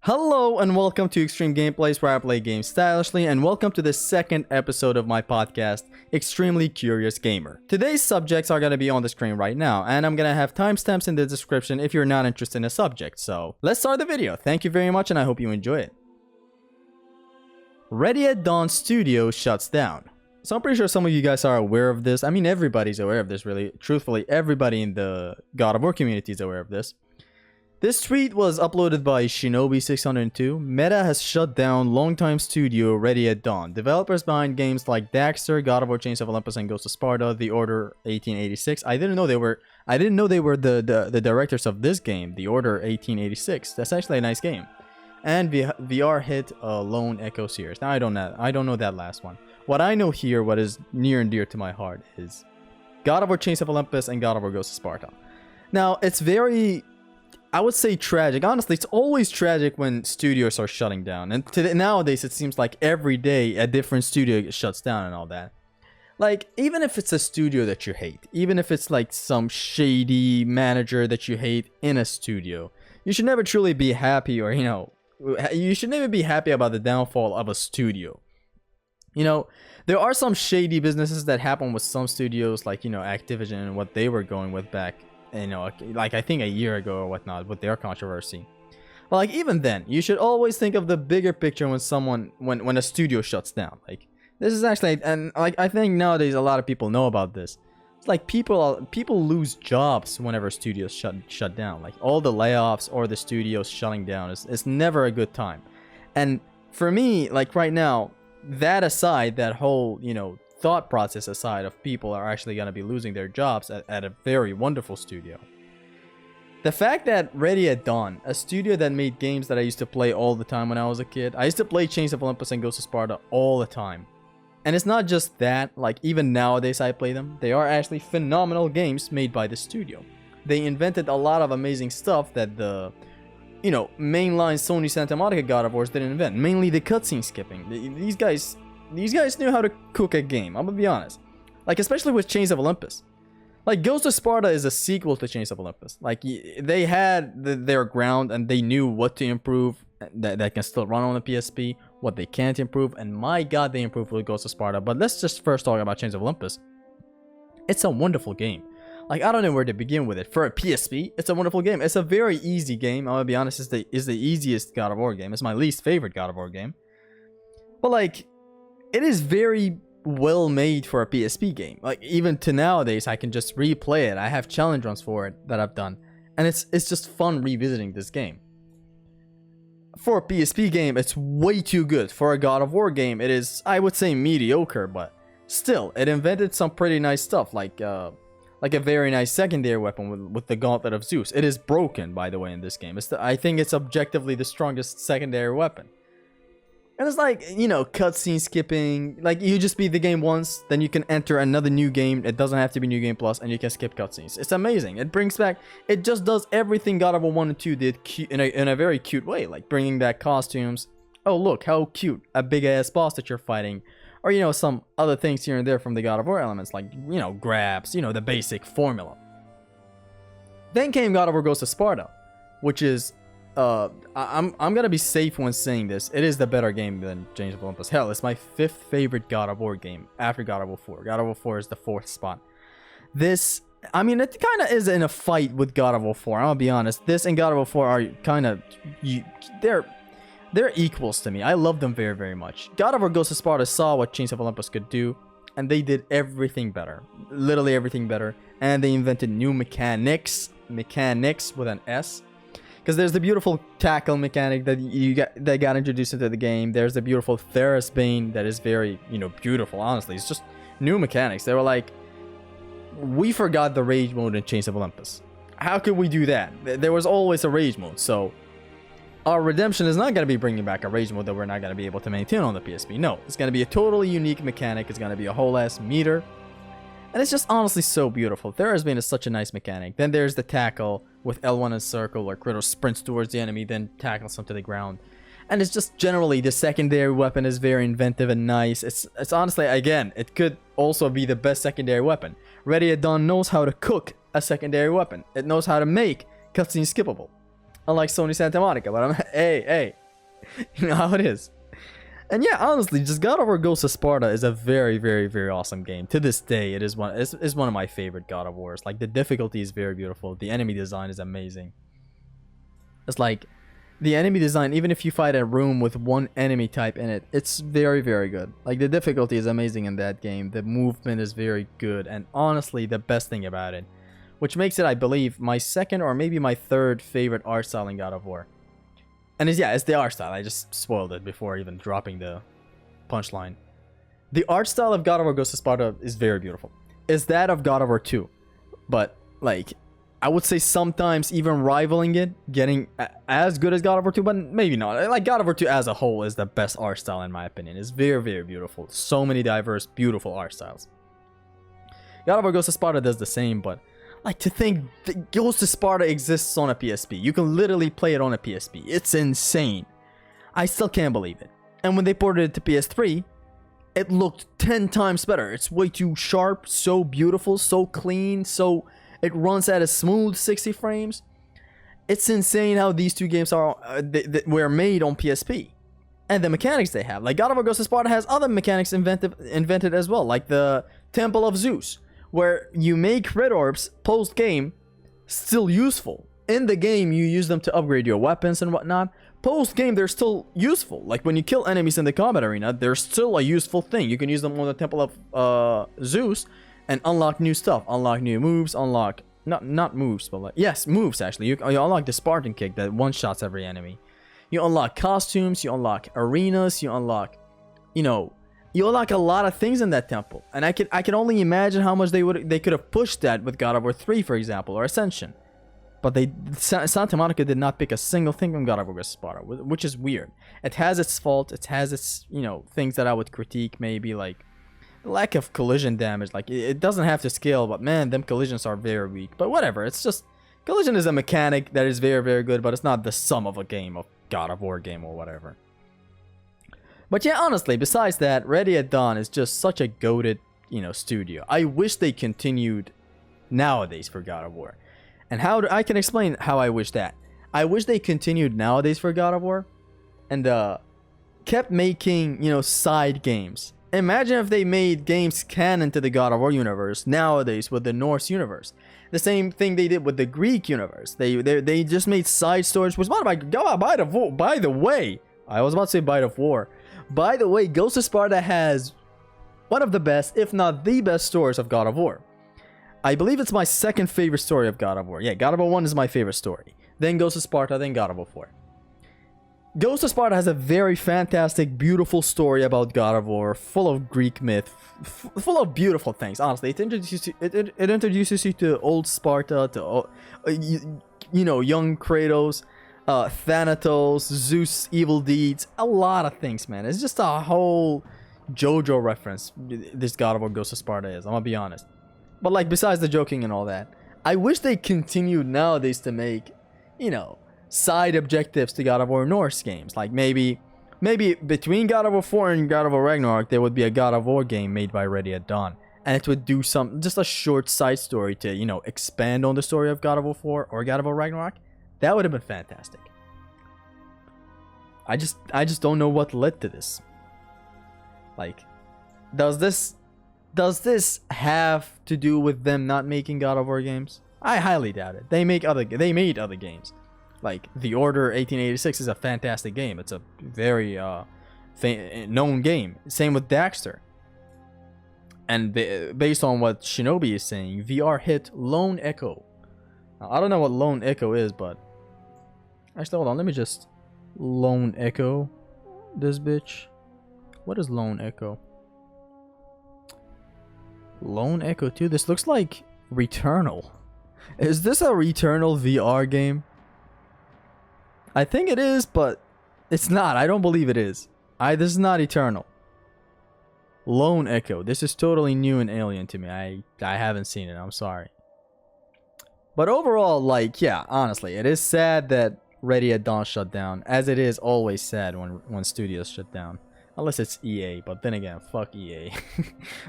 Hello and welcome to Extreme Gameplays, where I play games stylishly, and welcome to the second episode of my podcast, Extremely Curious Gamer. Today's subjects are going to be on the screen right now, and I'm going to have timestamps in the description if you're not interested in a subject. So let's start the video. Thank you very much and I hope you enjoy it. Ready at Dawn Studio shuts down. So I'm pretty sure some of you guys are aware of this. I mean, everybody's aware of this, really. Truthfully, everybody in the God of War community is aware of this. This tweet was uploaded by Shinobi602. Meta has shut down longtime studio Ready at Dawn. Developers behind games like Daxter, God of War Chains of Olympus, and Ghost of Sparta, The Order 1886. I didn't know they were the directors of this game, The Order 1886. That's actually a nice game. And VR hit Lone Echo series. Now I don't know that last one. What I know here, what is near and dear to my heart, is God of War Chains of Olympus and God of War Ghost of Sparta. Now it's very, I would say, tragic. Honestly, it's always tragic when studios are shutting down. And nowadays, it seems like every day a different studio shuts down and all that. Like, even if it's a studio that you hate, even if it's like some shady manager that you hate in a studio, you should never truly be happy, or, you should never be happy about the downfall of a studio. There are some shady businesses that happen with some studios, like, Activision and what they were going with back, like I think a year ago or whatnot, with their controversy. But like, even then, you should always think of the bigger picture when a studio shuts down. Like, this is actually, and like, I think nowadays a lot of people know about this. It's like people lose jobs whenever studios shut down. Like, all the layoffs or the studios shutting down is never a good time. And for me, like right now, that aside, that whole, thought process aside of people are actually going to be losing their jobs at a very wonderful studio. The fact that Ready at Dawn, a studio that made games that I used to play all the time when I was a kid. I used to play Chains of Olympus and Ghost of Sparta all the time. And it's not just that, like even nowadays I play them. They are actually phenomenal games made by the studio. They invented a lot of amazing stuff that the mainline Sony Santa Monica God of Wars didn't invent. Mainly the cutscene skipping. These guys knew how to cook a game, I'm gonna be honest. Like, especially with Chains of Olympus. Like, Ghost of Sparta is a sequel to Chains of Olympus. Like, they had their ground and they knew what to improve that can still run on the PSP, what they can't improve, and my god, they improved with Ghost of Sparta. But let's just first talk about Chains of Olympus. It's a wonderful game. Like, I don't know where to begin with it. For a PSP, it's a wonderful game. It's a very easy game. I'm gonna be honest, it's the easiest God of War game. It's my least favorite God of War game. But like, it is very well made for a PSP game. Like, even to nowadays, I can just replay it. I have challenge runs for it that I've done, and it's just fun revisiting this game. For a PSP game, it's way too good. For a God of War game, it is, I would say, mediocre, but still, it invented some pretty nice stuff, like a very nice secondary weapon with the Gauntlet of Zeus. It is broken, by the way, in this game. I think it's objectively the strongest secondary weapon. And it's like, cutscene skipping. Like, you just beat the game once, then you can enter another new game. It doesn't have to be New Game Plus, and you can skip cutscenes. It's amazing. It just does everything God of War 1 and 2 did in a very cute way. Like, bringing back costumes. Oh, look, how cute. A big-ass boss that you're fighting. Or, some other things here and there from the God of War elements. Like, grabs, the basic formula. Then came God of War Ghost of Sparta, which is, I'm gonna be safe when saying this. It is the better game than Chains of Olympus. Hell, it's my 5th favorite God of War game after God of War 4. God of War 4 is the 4th spot. This, I mean, it kind of is in a fight with God of War 4. I'm gonna be honest. This and God of War 4 are kind of, they're equals to me. I love them very, very much. God of War Ghost of Sparta saw what Chains of Olympus could do, and they did everything better. Literally everything better. And they invented new mechanics with an S. Because there's the beautiful tackle mechanic that got introduced into the game. There's the beautiful Theris Bane that is very, beautiful, honestly. It's just new mechanics. They were like, we forgot the rage mode in Chains of Olympus. How could we do that? There was always a rage mode, so our redemption is not going to be bringing back a rage mode that we're not going to be able to maintain on the PSP. No, it's going to be a totally unique mechanic. It's going to be a whole ass meter. And it's just honestly so beautiful. Theris Bane is such a nice mechanic. Then there's the tackle with L1 and circle, where Kratos sprints towards the enemy, then tackles him to the ground. And it's just generally, the secondary weapon is very inventive and nice. It's honestly, again, it could also be the best secondary weapon. Ready at Dawn knows how to cook a secondary weapon. It knows how to make cutscenes skippable. unlike Sony Santa Monica. But I'm hey, you know how it is. And yeah, honestly, just God of War Ghosts of Sparta is a very, very, very awesome game. To this day, it is one of my favorite God of Wars. Like, the difficulty is very beautiful. The enemy design is amazing. It's like, the enemy design, even if you fight a room with one enemy type in it, it's very, very good. Like, the difficulty is amazing in that game. The movement is very good. And honestly, the best thing about it, which makes it, I believe, my second or maybe my third favorite art style in God of War. And it's the art style. I just spoiled it before even dropping the punchline. The art style of God of War Ghosts of Sparta is very beautiful. It's that of God of War 2. But, like, I would say sometimes even rivaling it, getting as good as God of War 2, but maybe not. Like, God of War 2 as a whole is the best art style in my opinion. It's very, very beautiful. So many diverse, beautiful art styles. God of War Ghosts of Sparta does the same, but like, to think that Ghosts of Sparta exists on a PSP. You can literally play it on a PSP. It's insane. I still can't believe it. And when they ported it to PS3, it looked 10 times better. It's way too sharp, so beautiful, so clean, so it runs at a smooth 60 frames. It's insane how these two games are were made on PSP. And the mechanics they have. Like, God of War Ghosts of Sparta has other mechanics invented as well, like the Temple of Zeus, where you make red orbs post-game still useful. In the game, you use them to upgrade your weapons and whatnot. Post-game, they're still useful. Like, when you kill enemies in the combat arena, they're still a useful thing. You can use them on the Temple of Zeus and unlock new stuff. Unlock new moves, unlock... Not moves, but like... Yes, moves, actually. You unlock the Spartan kick that one-shots every enemy. You unlock costumes, you unlock arenas, you unlock... You know... You unlock a lot of things in that temple, and I can only imagine how much they could have pushed that with God of War 3, for example, or Ascension. But Santa Monica did not pick a single thing from God of War Sparta, which is weird. It has its fault. It has its, you know, things that I would critique, maybe like the lack of collision damage. Like, it doesn't have to scale, but man, them collisions are very weak. But whatever. It's just collision is a mechanic that is very, very good, but it's not the sum of a game of God of War game or whatever. But yeah, honestly, besides that, Ready at Dawn is just such a goated, you know, studio. I wish they continued nowadays for God of War. And I can explain how I wish that. I wish they continued nowadays for God of War and kept making, you know, side games. Imagine if they made games canon to the God of War universe nowadays with the Norse universe. The same thing they did with the Greek universe. They just made side stories. Which, by the way, I was about to say Bite of War. By the way, Ghosts of Sparta has one of the best, if not the best, stories of God of War. I believe it's my second favorite story of God of War. Yeah, God of War 1 is my favorite story. Then Ghosts of Sparta, then God of War 4. Ghosts of Sparta has a very fantastic, beautiful story about God of War, full of Greek myth, full of beautiful things. Honestly, it introduces you to old Sparta, to you know, young Kratos, Thanatos, Zeus, evil deeds, a lot of things, man. It's just a whole JoJo reference. This God of War Ghosts of Sparta is. I'm gonna be honest. But like, besides the joking and all that, I wish they continued nowadays to make, you know, side objectives to God of War Norse games. Like maybe between God of War 4 and God of War Ragnarok, there would be a God of War game made by Ready at Dawn, and it would do just a short side story to, you know, expand on the story of God of War 4 or God of War Ragnarok. That would have been fantastic. I just don't know what led to this. Like, does this have to do with them not making God of War games? I highly doubt it. They made other games. Like, The Order 1886 is a fantastic game. It's a very known game. Same with Daxter. And based on what Shinobi is saying, VR hit Lone Echo. Now, I don't know what Lone Echo is, but actually, hold on. Let me just Lone Echo this bitch. What is Lone Echo? Lone Echo 2? This looks like Returnal. Is this a Returnal VR game? I think it is, but it's not. I don't believe it is. This is not Eternal. Lone Echo. This is totally new and alien to me. I haven't seen it. I'm sorry. But overall, like, yeah, honestly, it is sad that Ready at Dawn shut down, as it is always sad when studios shut down. Unless it's EA, but then again, fuck EA.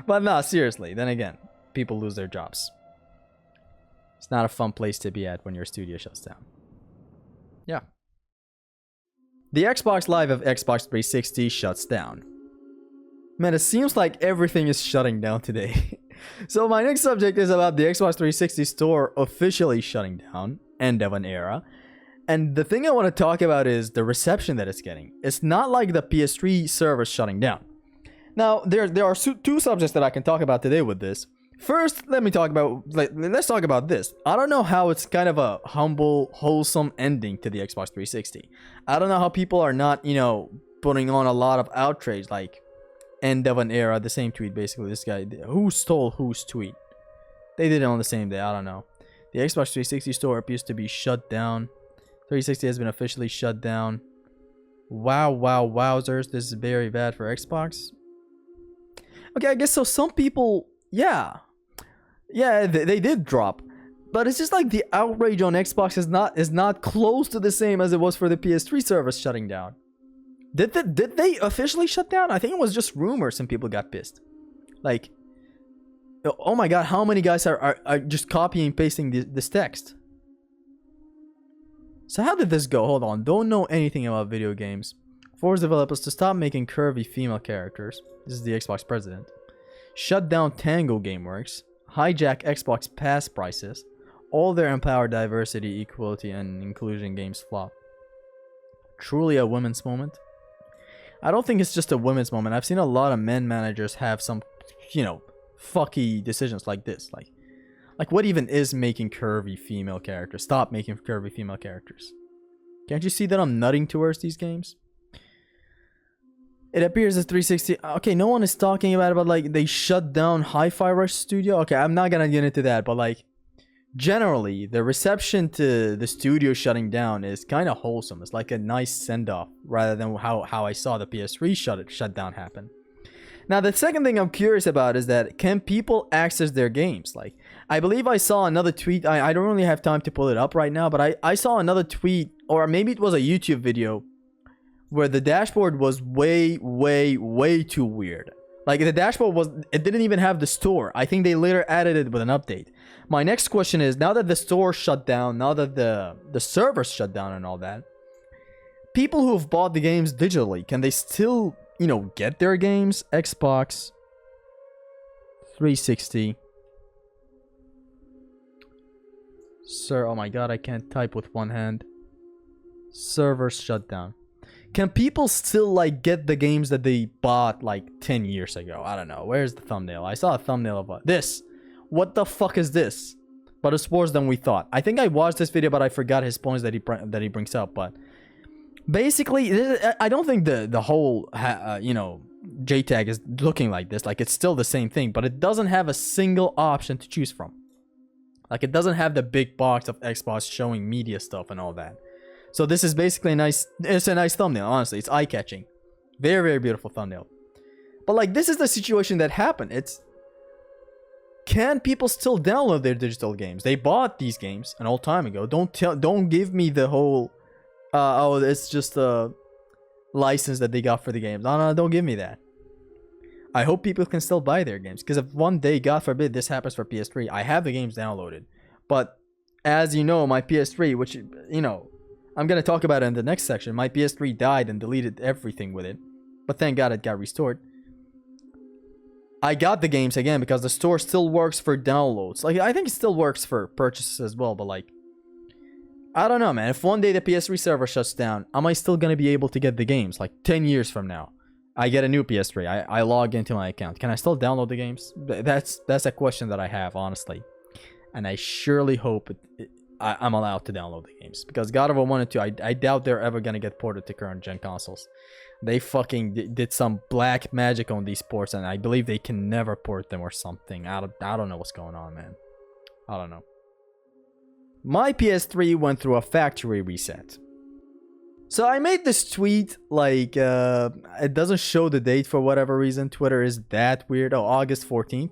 But no, seriously, then again, people lose their jobs. It's not a fun place to be at when your studio shuts down. Yeah. The Xbox Live of Xbox 360 shuts down. Man, it seems like everything is shutting down today. So my next subject is about the Xbox 360 store officially shutting down, end of an era. And the thing I want to talk about is the reception that it's getting. It's not like the PS3 servers shutting down. Now, there are two subjects that I can talk about today with this. First, let's talk about this. I don't know how it's kind of a humble, wholesome ending to the Xbox 360. I don't know how people are not, putting on a lot of outrage, like end of an era, the same tweet basically. This guy, who stole whose tweet? They did it on the same day, I don't know. The Xbox 360 store appears to be shut down. 360 has been officially shut down. Wow, wowzers. This is very bad for Xbox. Okay, I guess so. Some people, yeah, they did drop, but it's just like the outrage on Xbox is not close to the same as it was for the PS3 service shutting down. Did they officially shut down? I think it was just rumors and people got pissed. Like, oh my god, how many guys are just copying and pasting this text? So how did this go? Hold on, don't know anything about video games. Force developers to stop making curvy female characters. This is the Xbox president. Shut down Tango Gameworks. Hijack Xbox Pass prices. All their empower diversity, equality, and inclusion games flop. Truly a women's moment? I don't think it's just a women's moment. I've seen a lot of men managers have some, fucky decisions like this. Like what even is making curvy female characters? Stop making curvy female characters. Can't you see that I'm nutting towards these games? It appears as 360. Okay, no one is talking about it, but like they shut down Hi-Fi Rush Studio. Okay, I'm not gonna get into that, but like generally the reception to the studio shutting down is kind of wholesome. It's like a nice send-off rather than how I saw the PS3 shutdown happen. Now the second thing I'm curious about is that can people access their games? Like I believe I saw another tweet. I don't really have time to pull it up right now, but I saw another tweet, or maybe it was a YouTube video, where the dashboard was way too weird. Like the dashboard it didn't even have the store. I think they later added it with an update. My next question is, now that the store shut down, now that the servers shut down and all that, people who've bought the games digitally, can they still, get their games? Xbox 360. Sir, oh my god, I can't type with one hand. Servers shut down. Can people still like get the games that they bought like 10 years ago? I don't know. Where's the thumbnail? I saw a thumbnail of this. What the fuck is this? But it's worse than we thought. I think I watched this video, but I forgot his points that he brings up. But basically, I don't think the whole JTAG is looking like this. Like it's still the same thing, but it doesn't have a single option to choose from. Like it doesn't have the big box of Xbox showing media stuff and all that. So this is basically it's a nice thumbnail, honestly. It's eye-catching. Very beautiful thumbnail. But like this is the situation that happened. Can people still download their digital games? They bought these games an old time ago. Don't give me the whole oh, it's just a license that they got for the games. No, don't give me that. I hope people can still buy their games, because if one day, God forbid, this happens for PS3, I have the games downloaded. But as you know, my PS3, which I'm going to talk about it in the next section. My PS3 died and deleted everything with it. But thank God it got restored. I got the games again because the store still works for downloads. Like, I think it still works for purchases as well. But like, I don't know, man. If one day the PS3 server shuts down, am I still going to be able to get the games? Like 10 years from now, I get a new PS3. I log into my account. Can I still download the games? That's a question that I have, honestly. And I surely hope I'm allowed to download the games, because God of War 1 and 2, I doubt they're ever gonna get ported to current gen consoles. They fucking did some black magic on these ports, and I believe they can never port them or something. I don't know what's going on, man. I don't know. My PS3 went through a factory reset. So I made this tweet, like, it doesn't show the date for whatever reason. Twitter is that weird. Oh, August 14th.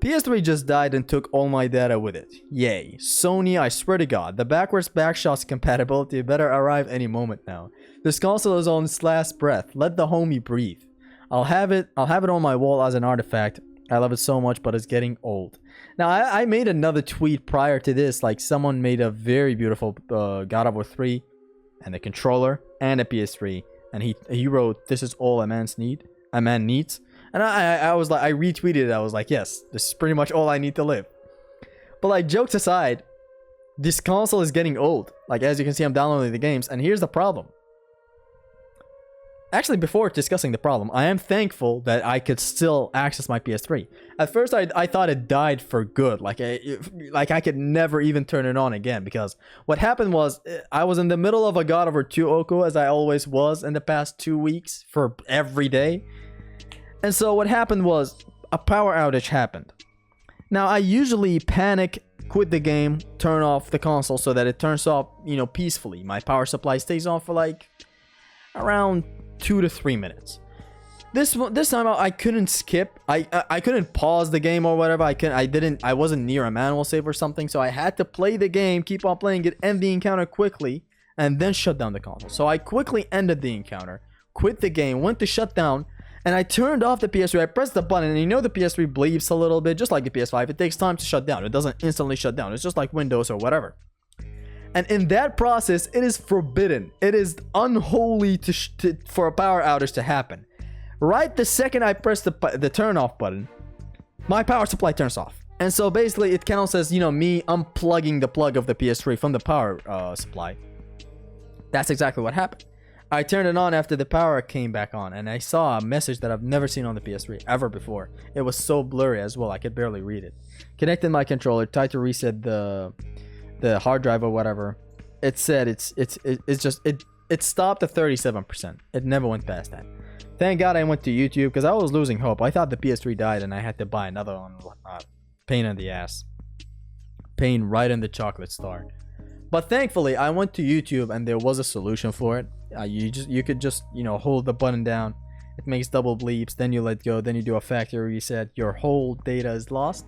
PS3 just died and took all my data with it. Yay. Sony, I swear to God, the backwards backshots compatibility better arrive any moment now. This console is on its last breath. Let the homie breathe. I'll have it on my wall as an artifact. I love it so much, but it's getting old. Now, I made another tweet prior to this. Like, someone made a very beautiful God of War 3 and a controller and a PS3, and he wrote, "This is all a man needs." And I was like, I retweeted it. I was like, yes, this is pretty much all I need to live. But like, jokes aside, this console is getting old. Like, as you can see, I'm downloading the games, and here's the problem. Actually, before discussing the problem, I am thankful that I could still access my PS3. At first, I thought it died for good. Like I could never even turn it on again, because what happened was I was in the middle of a God of War 2 Oko, as I always was in the past 2 weeks for every day. And so what happened was a power outage happened. Now, I usually panic, quit the game, turn off the console so that it turns off, peacefully. My power supply stays on for like around 2 to 3 minutes. This time I couldn't skip. I couldn't pause the game or whatever. I wasn't near a manual save or something, so I had to play the game, keep on playing it, end the encounter quickly, and then shut down the console. So I quickly ended the encounter, quit the game, went to shut down, and I turned off the PS3. I pressed the button, and the PS3 bleeps a little bit, just like the PS5. It takes time to shut down. It doesn't instantly shut down. It's just like Windows or whatever. And in that process, it is forbidden. It is unholy for a power outage to happen. Right the second I press the turn off button, my power supply turns off. And so basically, it kind of says, me unplugging the plug of the PS3 from the power supply. That's exactly what happened. I turned it on after the power came back on, and I saw a message that I've never seen on the PS3 ever before. It was so blurry as well, I could barely read it. Connected my controller, tried to reset the hard drive or whatever. It said it stopped at 37%. It never went past that. Thank God I went to YouTube, because I was losing hope. I thought the PS3 died and I had to buy another one and whatnot. Pain in the ass. Pain right in the chocolate star. But thankfully, I went to YouTube and there was a solution for it. You could just hold the button down. It makes double bleeps. Then you let go. Then you do a factory reset. Your whole data is lost,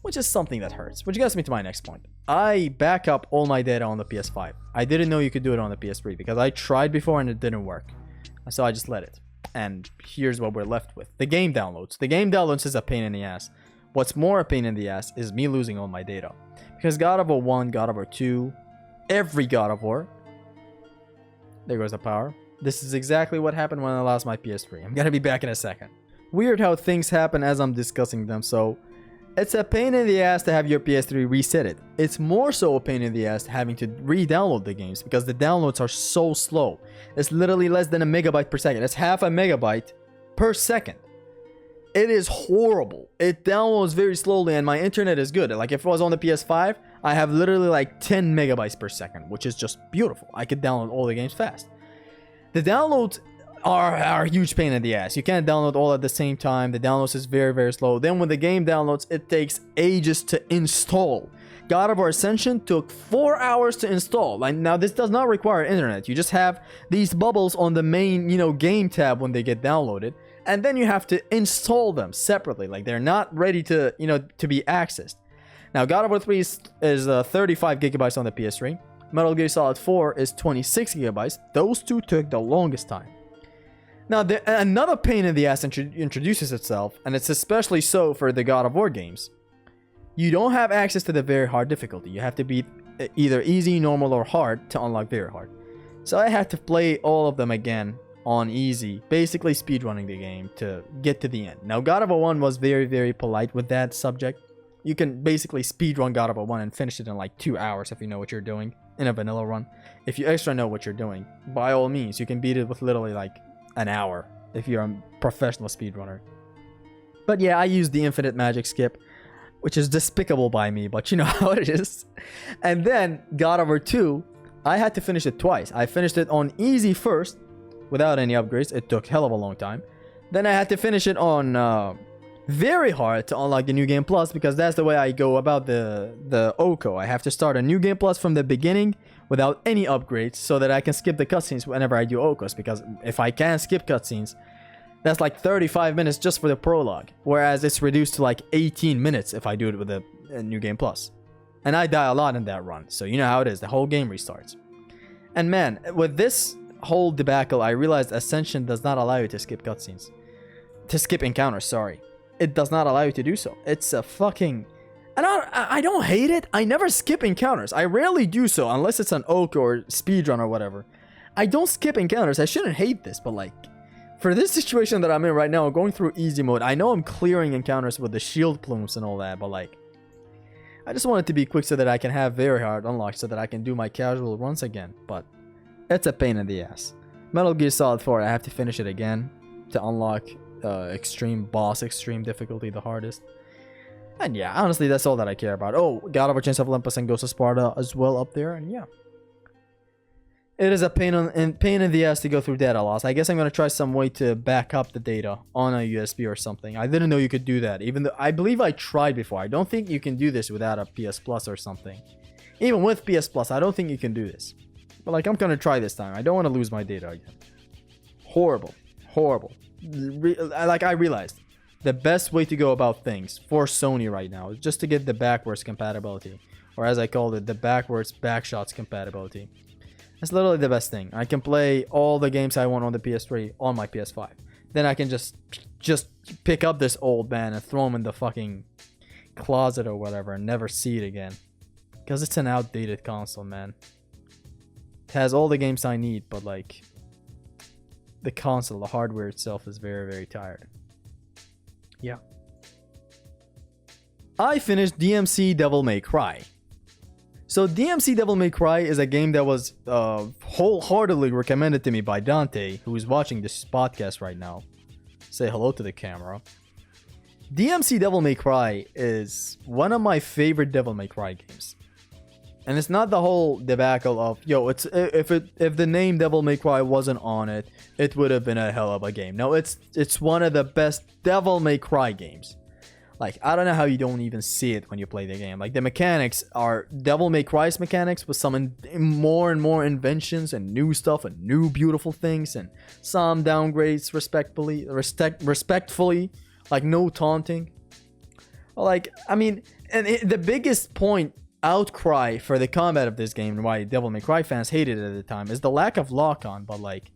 which is something that hurts. Which gets me to my next point. I back up all my data on the PS5. I didn't know you could do it on the PS3 because I tried before and it didn't work. So I just let it. And here's what we're left with. The game downloads. The game downloads is a pain in the ass. What's more a pain in the ass is me losing all my data. Because God of War 1, God of War 2, every God of War. There goes the power. This is exactly what happened when I lost my PS3. I'm gonna be back in a second. Weird how things happen as I'm discussing them, so it's a pain in the ass to have your PS3 reset it. It's more so a pain in the ass having to re-download the games because the downloads are so slow. It's literally less than a megabyte per second. It's half a megabyte per second. It is horrible. It downloads very slowly and my internet is good. Like if it was on the PS5, I have literally like 10 megabytes per second, which is just beautiful. I could download all the games fast. The downloads are a huge pain in the ass. You can't download all at the same time. The downloads is very, very slow. Then when the game downloads, it takes ages to install. God of War Ascension took 4 hours to install. Like, now this does not require internet. You just have these bubbles on the main, game tab when they get downloaded. And then you have to install them separately. Like they're not ready to, to be accessed. Now, God of War 3 is 35 gigabytes on the PS3. Metal Gear Solid 4 is 26 gigabytes. Those two took the longest time. Now, another pain in the ass introduces itself, and it's especially so for the God of War games. You don't have access to the very hard difficulty. You have to beat either easy, normal, or hard to unlock very hard. So I had to play all of them again on easy, basically speedrunning the game to get to the end. Now, God of War 1 was very, very polite with that subject. You can basically speedrun God of War 1 and finish it in like 2 hours if you know what you're doing in a vanilla run. If you extra know what you're doing, by all means, you can beat it with literally like an hour if you're a professional speedrunner. But yeah, I used the infinite magic skip, which is despicable by me, but you know how it is. And then God of War 2, I had to finish it twice. I finished it on easy first, without any upgrades. It took hell of a long time. Then I had to finish it on very hard to unlock the New Game Plus, because that's the way I go about the Oko. I have to start a New Game Plus from the beginning without any upgrades so that I can skip the cutscenes whenever I do Okos, because if I can't skip cutscenes, that's like 35 minutes just for the prologue, whereas it's reduced to like 18 minutes if I do it with a New Game Plus. And I die a lot in that run, so you know how it is. The whole game restarts. And man, with this whole debacle, I realized Ascension does not allow you to skip cutscenes. To skip encounters, sorry. It does not allow you to do so. It's a fucking... And I don't hate it. I never skip encounters. I rarely do so unless it's an Oak or speedrun or whatever. I don't skip encounters. I shouldn't hate this, but like, for this situation that I'm in right now, going through easy mode, I know I'm clearing encounters with the shield plumes and all that, but like, I just want it to be quick so that I can have very hard unlocked so that I can do my casual runs again, but it's a pain in the ass. Metal Gear Solid 4, I have to finish it again to unlock extreme difficulty, the hardest. And yeah, honestly, that's all that I care about. Oh, God of War Chains of Olympus and Ghost of Sparta as well up there, and yeah. It is a pain in the ass to go through data loss. I guess I'm going to try some way to back up the data on a USB or something. I didn't know you could do that, even though I believe I tried before. I don't think you can do this without a PS Plus or something. Even with PS Plus, I don't think you can do this. But like, I'm going to try this time. I don't want to lose my data again. Horrible. I realized the best way to go about things for Sony right now is just to get the backwards compatibility, or as I called it, the backwards backshots compatibility. That's literally the best thing. I can play all the games I want on the PS3 on my PS5. Then I can just pick up this old man and throw him in the fucking closet or whatever and never see it again. Because it's an outdated console, man. It has all the games I need, but like, the console, the hardware itself is very, very tired. Yeah. I finished DmC Devil May Cry. So DmC Devil May Cry is a game that was wholeheartedly recommended to me by Dante, who is watching this podcast right now. Say hello to the camera. DmC Devil May Cry is one of my favorite Devil May Cry games. And it's not the whole debacle of, yo, if the name Devil May Cry wasn't on it, it would have been a hell of a game. No, it's one of the best Devil May Cry games. Like, I don't know how you don't even see it when you play the game. Like, the mechanics are Devil May Cry's mechanics with some more and more inventions and new stuff and new beautiful things and some downgrades respectfully, like no taunting. Like, I mean, and the biggest outcry for the combat of this game and why Devil May Cry fans hated it at the time is the lack of lock-on, but like,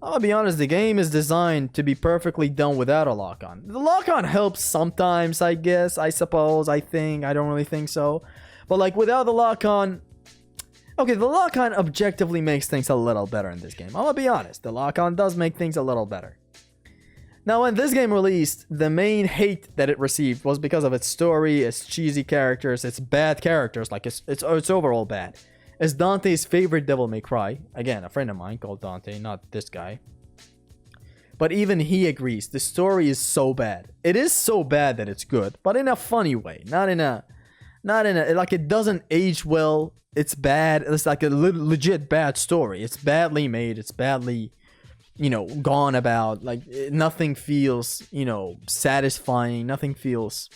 I'll be honest, the game is designed to be perfectly done without a lock-on. The lock-on helps sometimes, I guess, I suppose, I don't really think so. But like, without the lock-on, okay, the lock-on objectively makes things a little better in this game. I'll be honest, the lock-on does make things a little better. Now, when this game released, the main hate that it received was because of its story, its cheesy characters, its bad characters, like it's overall bad. It's Dante's favorite Devil May Cry. Again, a friend of mine called Dante, not this guy. But even he agrees, the story is so bad. It is so bad that it's good, but in a funny way. Not in a, like, it doesn't age well. It's bad. It's like a legit bad story. It's badly made. It's badly, gone about. Like, nothing feels, satisfying. Nothing feels...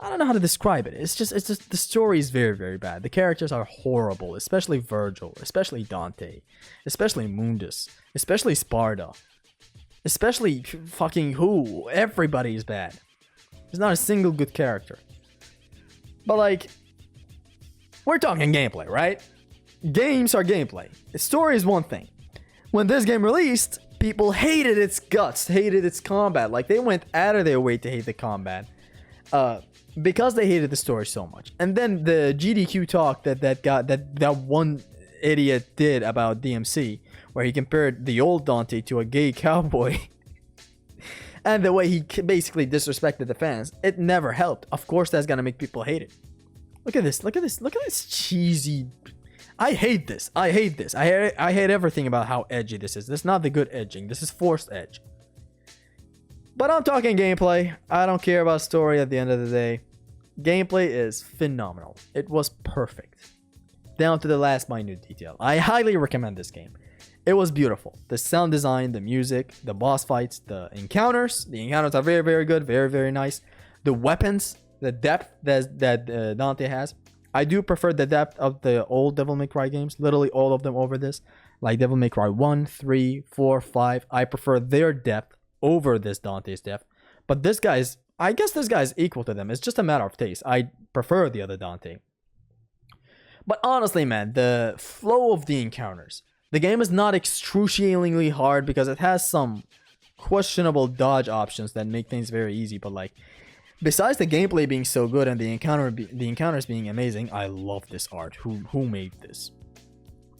I don't know how to describe it. It's just the story is very, very bad. The characters are horrible, especially Virgil, especially Dante, especially Mundus, especially Sparta, especially fucking who. Everybody is bad. There's not a single good character. But like, we're talking gameplay, right? Games are gameplay. The story is one thing. When this game released, people hated its guts, hated its combat. Like, they went out of their way to hate the combat. Because they hated the story so much. And then the GDQ talk that one idiot did about DmC, where he compared the old Dante to a gay cowboy, and the way he basically disrespected the fans, it never helped. Of course, that's gonna make people hate it. Look at this cheesy. I hate this. I hate everything about how edgy this is. This is not the good edging. This is forced edge. But I'm talking gameplay. I don't care about story at the end of the day. Gameplay is phenomenal. It was perfect. Down to the last minute detail. I highly recommend this game. It was beautiful. The sound design, the music, the boss fights, the encounters. The encounters are very, very good. Very, very nice. The weapons, the depth that Dante has. I do prefer the depth of the old Devil May Cry games. Literally all of them over this. Like Devil May Cry 1, 3, 4, 5. I prefer their depth over this Dante's depth. But I guess this guy is equal to them. It's just a matter of taste. I prefer the other Dante. But honestly, man, the flow of the encounters. The game is not excruciatingly hard because it has some questionable dodge options that make things very easy. But like, besides the gameplay being so good and the encounters being amazing, I love this art. Who made this?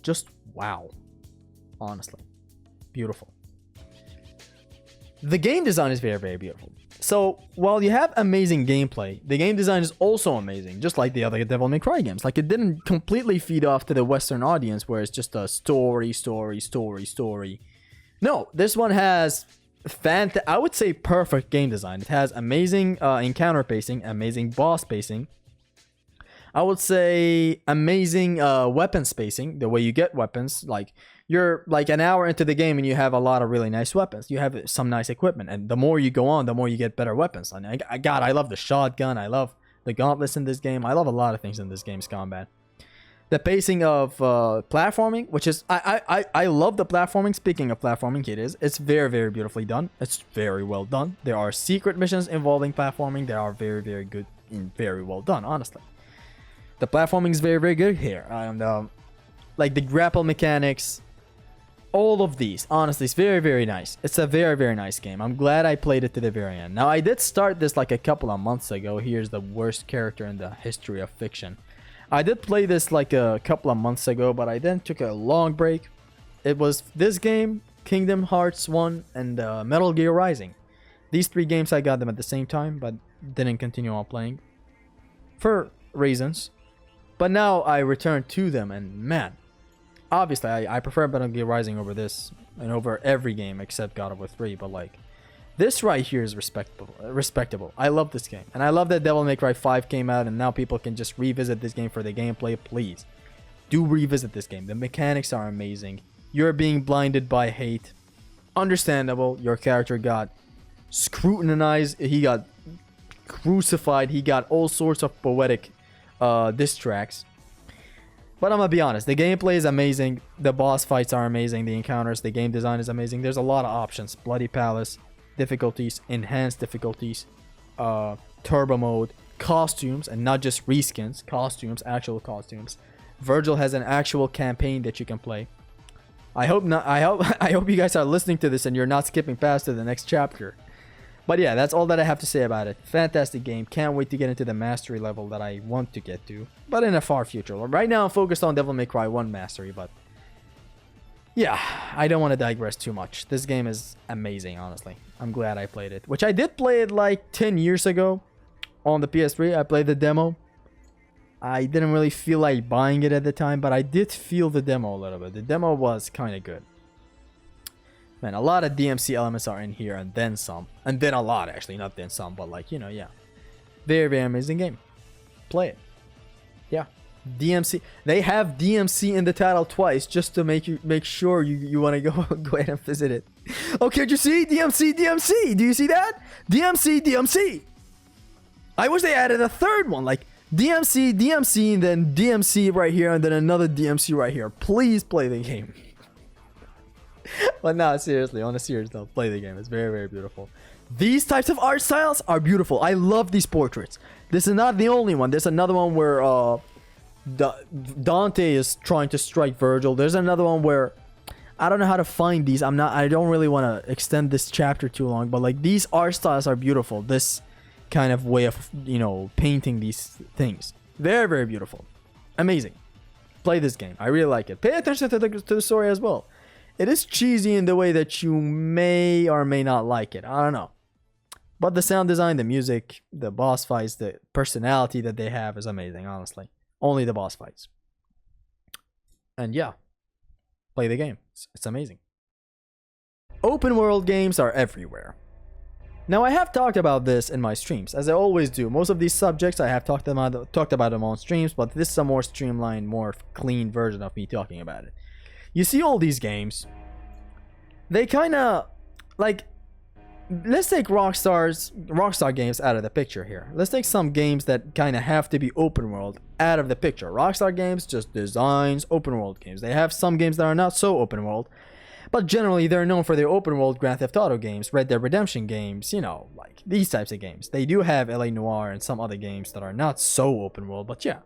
Just wow. honestly. Beautiful. The game design is very, very beautiful. So, while you have amazing gameplay, the game design is also amazing, just like the other Devil May Cry games. Like, it didn't completely feed off to the Western audience, where it's just a story. No, this one has I would say perfect game design. It has amazing encounter pacing, amazing boss pacing. I would say amazing weapon spacing, the way you get weapons. Like, you're like an hour into the game and you have a lot of really nice weapons. You have some nice equipment, and the more you go on, the more you get better weapons. And I love the shotgun. I love the gauntlets in this game. I love a lot of things in this game's combat. The pacing of platforming, which is I love the platforming. Speaking of platforming, it's very, very beautifully done. It's very well done. There are secret missions involving platforming. They are very, very good and very well done, honestly. The platforming is very, very good here. And like the grapple mechanics, all of these, honestly, it's very, very nice. It's a very, very nice game. I'm glad I played it to the very end. Now, I did start this like a couple of months ago. Here's the worst character in the history of fiction. I did play this like a couple of months ago, but I then took a long break. It was this game, Kingdom Hearts 1, and Metal Gear Rising. These 3 games, I got them at the same time, but didn't continue on playing for reasons. But now I returned to them, and man, obviously I prefer Metal Gear Rising over this and over every game except God of War 3. But like, this right here is respectable. I love this game, and I love that Devil May Cry 5 came out, and now people can just revisit this game for the gameplay. Please do revisit this game. The mechanics are amazing. You're being blinded by hate. Understandable. Your character got scrutinized. He got crucified. He got all sorts of poetic diss tracks. But I'm gonna be honest, the gameplay is amazing. The boss fights are amazing. The encounters, the game design is amazing. There's a lot of options. Bloody Palace, difficulties, enhanced difficulties, turbo mode, costumes, and not just reskins. Costumes, actual costumes. Virgil has an actual campaign that you can play. I hope not. I hope you guys are listening to this and you're not skipping past to the next chapter. But yeah, that's all that I have to say about it. Fantastic game. Can't wait to get into the mastery level that I want to get to, but in a far future. Right now I'm focused on Devil May Cry 1 mastery, but yeah, I don't want to digress too much. This game is amazing, honestly. I'm glad I played it, which I did play it like 10 years ago on the PS3. I played the demo. I didn't really feel like buying it at the time, but I did feel the demo a little bit. The demo was kind of good. Man, a lot of DMC elements are in here, and then some. And then a lot, actually. Not then some, but like, you know, yeah. Very, very amazing game. Play it. Yeah. DMC. They have DMC in the title twice, just to make sure you want to go ahead and visit it. Oh, can't you see? DMC. Do you see that? DMC. I wish they added a third one. Like, DMC, and then DMC right here, and then another DMC right here. Please play the game. But no, seriously, on a serious note, play the game. It's very, very beautiful. These types of art styles are beautiful. I love these portraits. This is not the only one. There's another one where Dante is trying to strike Virgil. There's another one where I don't know how to find these. I don't really want to extend this chapter too long, but like, these art styles are beautiful. This kind of way of, you know, painting these things. Very, very beautiful. Amazing. Play this game. I really like it. Pay attention to the story as well. It is cheesy in the way that you may or may not like it. I don't know. But the sound design, the music, the boss fights, the personality that they have is amazing, honestly. Only the boss fights. And yeah, play the game. It's amazing. Open world games are everywhere. Now, I have talked about this in my streams, as I always do. Most of these subjects I have talked about them on streams, but this is a more streamlined, more clean version of me talking about it. You see all these games, they kind of, like, let's take Rockstar games out of the picture here. Let's take some games that kind of have to be open world out of the picture. Rockstar games just designs open world games. They have some games that are not so open world, but generally they're known for their open world Grand Theft Auto games, Red Dead Redemption games, you know, like these types of games. They do have LA Noire and some other games that are not so open world, but yeah.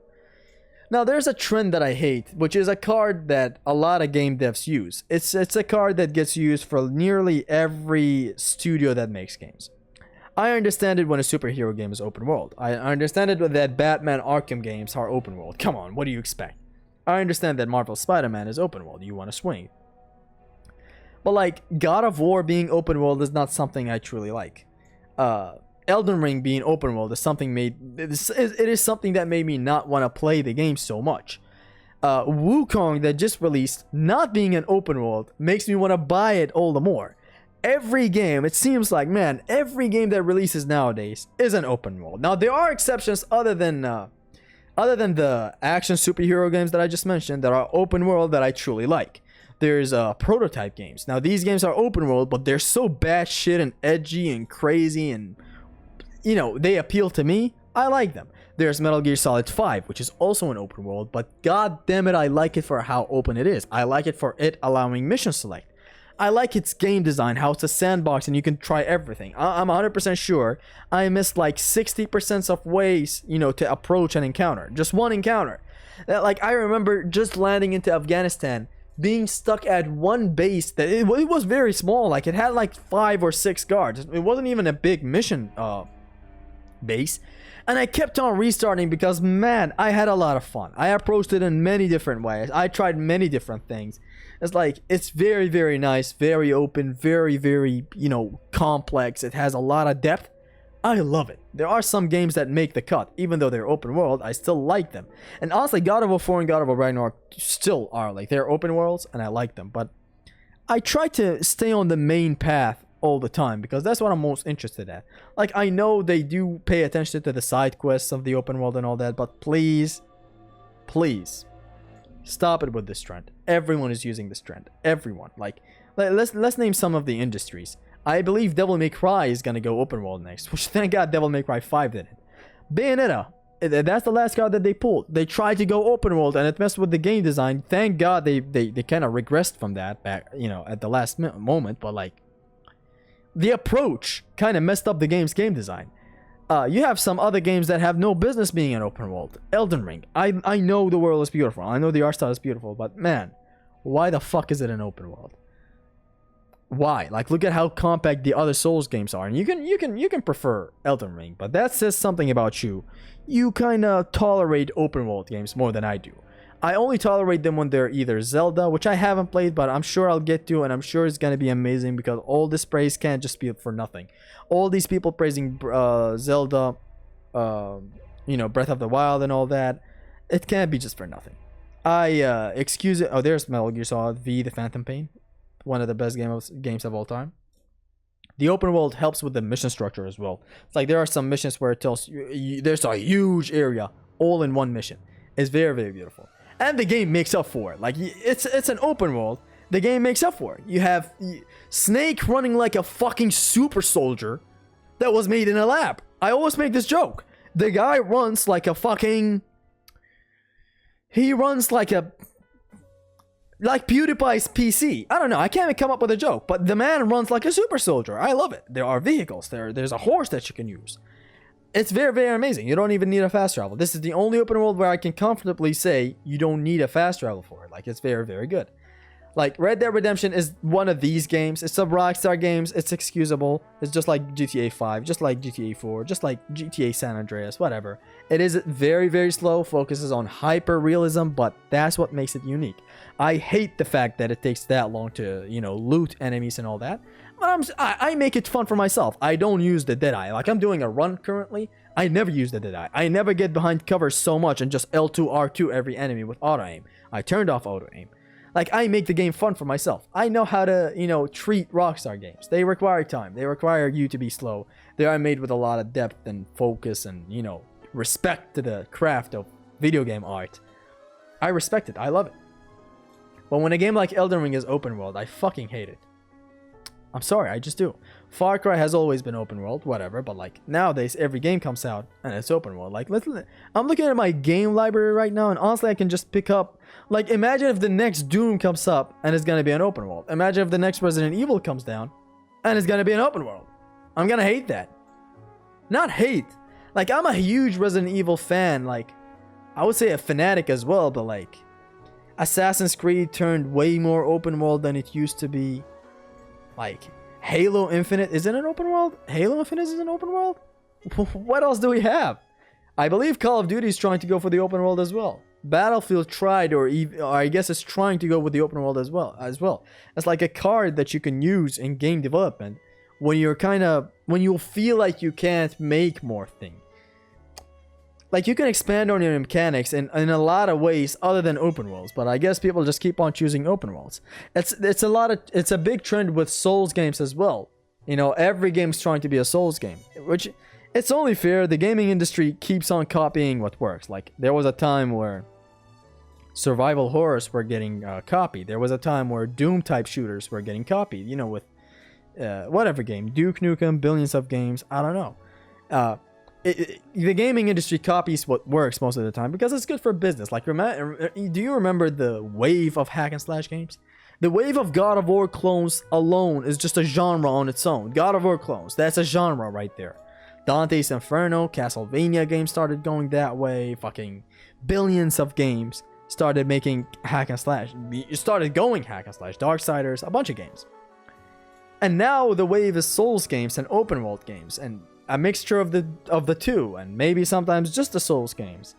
Now, there's a trend that I hate, which is a card that a lot of game devs use. It's a card that gets used for nearly every studio that makes games. I understand it when a superhero game is open world. I understand it that Batman Arkham games are open world. Come on, what do you expect? I understand that Marvel Spider-Man is open world. You want to swing. But like God of War being open world is not something I truly like. Elden Ring being open world is something it is something that made me not want to play the game so much. Wukong that just released, not being an open world, makes me want to buy it all the more. Every game, it seems like, man, every game that releases nowadays is an open world. Now there are exceptions other than the action superhero games that I just mentioned that are open world that I truly like. There's prototype games. Now these games are open world, but they're so bad shit and edgy and crazy, and you know, they appeal to me. I like them. There's Metal Gear Solid 5, which is also an open world, but god damn it, I like it for how open it is. I like it for it allowing mission select. I like its game design, how it's a sandbox and you can try everything. I'm 100% sure I missed like 60% of ways, you know, to approach an encounter. Just one encounter. Like, I remember just landing into Afghanistan, being stuck at one base that it was very small. Like, it had like 5 or 6 guards. It wasn't even a big mission base. And I kept on restarting because, man, I had a lot of fun. I approached it in many different ways. I tried many different things. It's like, it's very, very nice, very open, very, very, you know, complex. It has a lot of depth. I love it. There are some games that make the cut. Even though they're open world, I still like them. And honestly, God of War 4 and God of War Ragnarok still are. Like, they're open worlds, and I like them. But I try to stay on the main path all the time because that's what I'm most interested at. Like, I know they do pay attention to the side quests of the open world and all that, but please stop it with this trend. Everyone is using this trend. Everyone. Like, let's name some of the industries. I believe Devil May Cry is gonna go open world next, which thank god Devil May Cry 5 didn't. Bayonetta, that's the last card that they pulled. They tried to go open world and it messed with the game design. Thank god they kind of regressed from that back, you know, at the last moment, but like, the approach kind of messed up the game's game design. You have some other games that have no business being an open world. Elden Ring. I know the world is beautiful. I know the art style is beautiful, but man, why the fuck is it an open world? Why? Like, look at how compact the other Souls games are, and you can prefer Elden Ring, but that says something about you. You kind of tolerate open world games more than I do. I only tolerate them when they're either Zelda, which I haven't played, but I'm sure I'll get to, and I'm sure it's gonna be amazing because all this praise can't just be for nothing. All these people praising Zelda, you know, Breath of the Wild and all that, it can't be just for nothing. Excuse it. Oh, there's Metal Gear Solid V: The Phantom Pain, one of the best games of all time. The open world helps with the mission structure as well. It's like there are some missions where it tells you there's a huge area all in one mission. It's very, very beautiful. And the game makes up for it. Like, it's an open world. The game makes up for it. You have Snake running like a fucking super soldier that was made in a lab. I always make this joke. The guy runs like a fucking... He runs like PewDiePie's PC. I don't know. I can't even come up with a joke. But the man runs like a super soldier. I love it. There are vehicles. There's a horse that you can use. It's very, very amazing. You don't even need a fast travel. This is the only open world where I can comfortably say you don't need a fast travel for it. Like, it's very, very good. Like, Red Dead Redemption is one of these games. It's some Rockstar games. It's excusable. It's just like GTA 5, just like GTA 4, just like GTA San Andreas, whatever. It is very, very slow, focuses on hyper-realism, but that's what makes it unique. I hate the fact that it takes that long to, you know, loot enemies and all that. But I make it fun for myself. I don't use the Deadeye. Like, I'm doing a run currently. I never use the Deadeye. I never get behind cover so much and just L2, R2 every enemy with auto-aim. I turned off auto-aim. Like, I make the game fun for myself. I know how to, you know, treat Rockstar games. They require time. They require you to be slow. They are made with a lot of depth and focus and, you know, respect to the craft of video game art. I respect it. I love it. But when a game like Elden Ring is open world, I fucking hate it. I'm sorry, I just do. Far Cry has always been open world, whatever, but like nowadays every game comes out and it's open world. Like, I'm looking at my game library right now, and honestly I can just pick up, like, imagine if the next Doom comes up and it's gonna be an open world. Imagine if the next Resident Evil comes down and it's gonna be an open world. I'm gonna hate that. Not hate. Like, I'm a huge Resident Evil fan, like, I would say a fanatic as well, but like, Assassin's Creed turned way more open world than it used to be. Like, Halo Infinite isn't an open world? Halo Infinite is an open world? What else do we have? I believe Call of Duty is trying to go for the open world as well. Battlefield tried, or I guess it's trying to go with the open world as well. It's like a card that you can use in game development when you feel like you can't make more things. Like, you can expand on your mechanics in a lot of ways other than open worlds, but I guess people just keep on choosing open worlds. It's a big trend with Souls games as well. You know, every game's trying to be a Souls game, which it's only fair. The gaming industry keeps on copying what works. Like, there was a time where survival horrors were getting copied. There was a time where Doom type shooters were getting copied, you know, with whatever game, Duke Nukem, billions of games, I don't know. The gaming industry copies what works most of the time because it's good for business. Like, do you remember the wave of hack and slash games? The wave of God of War clones alone is just a genre on its own. God of War clones, that's a genre right there. Dante's Inferno, Castlevania games started going that way. Fucking billions of games started making hack and slash. You started going hack and slash. Darksiders, a bunch of games. And now the wave is Souls games and open world games, and a mixture of the two, and maybe sometimes just the Souls games.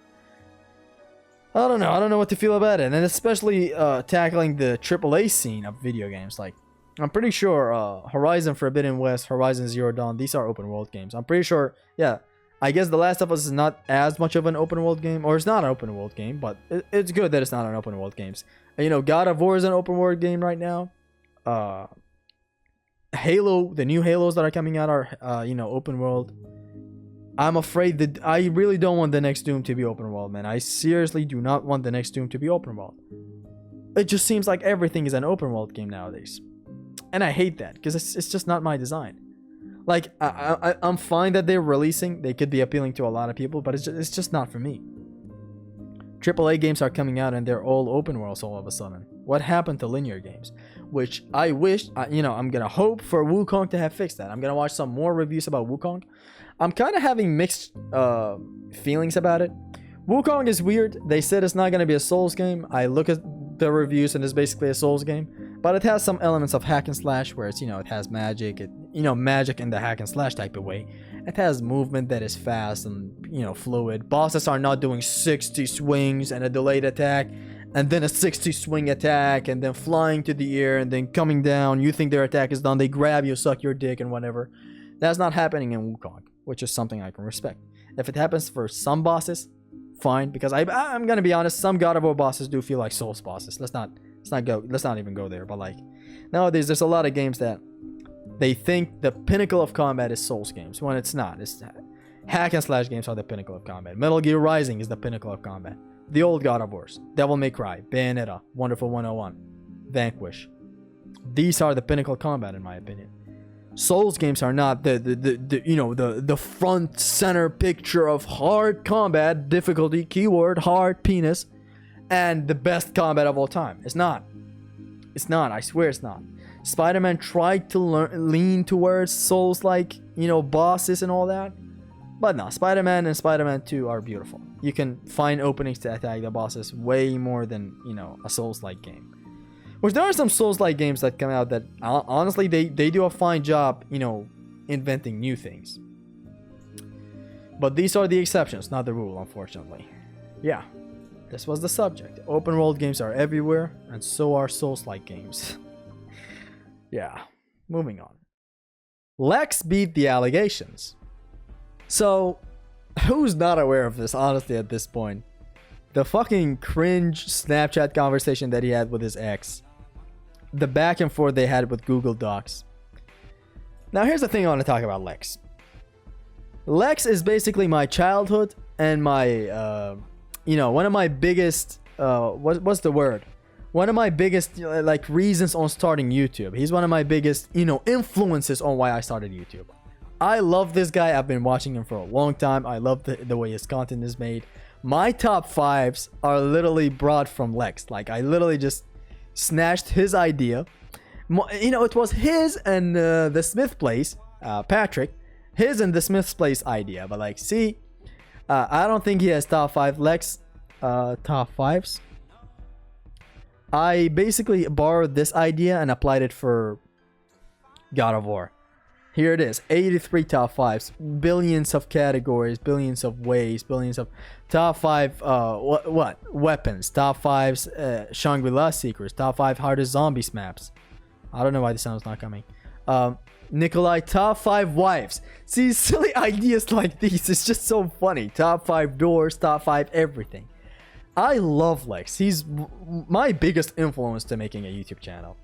I don't know what to feel about it, and especially tackling the AAA scene of video games. Like, I'm pretty sure Horizon Forbidden West, Horizon Zero Dawn, these are open world games. I'm pretty sure, yeah, I guess The Last of Us is not as much of an open world game, or it's not an open world game, but it's good that it's not an open world game. You know, God of War is an open world game right now. Halo, the new Halos that are coming out are, you know, open world. I'm afraid that I really don't want the next Doom to be open world, man. I seriously do not want the next Doom to be open world. It just seems like everything is an open world game nowadays. And I hate that, because it's just not my design. Like, I'm fine that they're releasing. They could be appealing to a lot of people, but it's just not for me. AAA games are coming out and they're all open worlds all of a sudden. What happened to linear games? Which I wish, you know, I'm gonna hope for Wukong to have fixed that. I'm gonna watch some more reviews about Wukong. I'm kind of having mixed feelings about it. Wukong is weird. They said it's not gonna be a Souls game. I look at the reviews and it's basically a Souls game, but it has some elements of hack and slash where it's, you know, it has magic, magic in the hack and slash type of way. It has movement that is fast and, you know, fluid. Bosses are not doing 60 swings and a delayed attack and then a 60 swing attack and then flying to the air and then coming down. You think their attack is done, they grab you, suck your dick and whatever. That's not happening in Wukong, which is something I can respect. If it happens for some bosses, fine, because I'm gonna be honest, some God of War bosses do feel like Souls bosses. Let's not even go there. But like, nowadays there's a lot of games that they think the pinnacle of combat is Souls games when it's not. It's hack and slash games are the pinnacle of combat. Metal Gear Rising is the pinnacle of combat. The old God of Wars, Devil May Cry, Bayonetta, Wonderful 101, Vanquish. These are the pinnacle of combat in my opinion. Souls games are not the front center picture of hard combat, difficulty, keyword, hard, penis, and the best combat of all time. It's not. It's not. I swear it's not. Spider-Man tried to lean towards Souls-like, bosses and all that. But no, Spider-Man and Spider-Man 2 are beautiful. You can find openings to attack the bosses way more than, a Souls-like game. Which there are some Souls-like games that come out that, honestly, they do a fine job, inventing new things. But these are the exceptions, not the rule, unfortunately. Yeah, this was the subject. Open world games are everywhere, and so are Souls-like games. Yeah, moving on. Lex beat the allegations. So, who's not aware of this, honestly, at this point? The fucking cringe Snapchat conversation that he had with his ex. The back and forth they had with Google Docs. Now, here's the thing I want to talk about Lex. Lex is basically my childhood and my, one of my biggest, what's the word? One of my biggest, reasons on starting YouTube. He's one of my biggest, influences on why I started YouTube. I love this guy. I've been watching him for a long time. I love the way his content is made. My top 5s are literally brought from Lex. Like, I literally just snatched his idea. It was his and the Smith Place, Patrick, his and the Smith Place idea. But like, see, I don't think he has top 5. Lex, top 5s. I basically borrowed this idea and applied it for God of War. Here it is, 83 top 5s, billions of categories, billions of ways, billions of top 5 weapons, top 5s Shangri-La secrets, top 5 hardest zombies maps. I don't know why the sound's not coming. Nikolai, top 5 wives. See, silly ideas like these, it's just so funny. Top 5 doors, top 5 everything. I love Lex. He's my biggest influence to making a YouTube channel.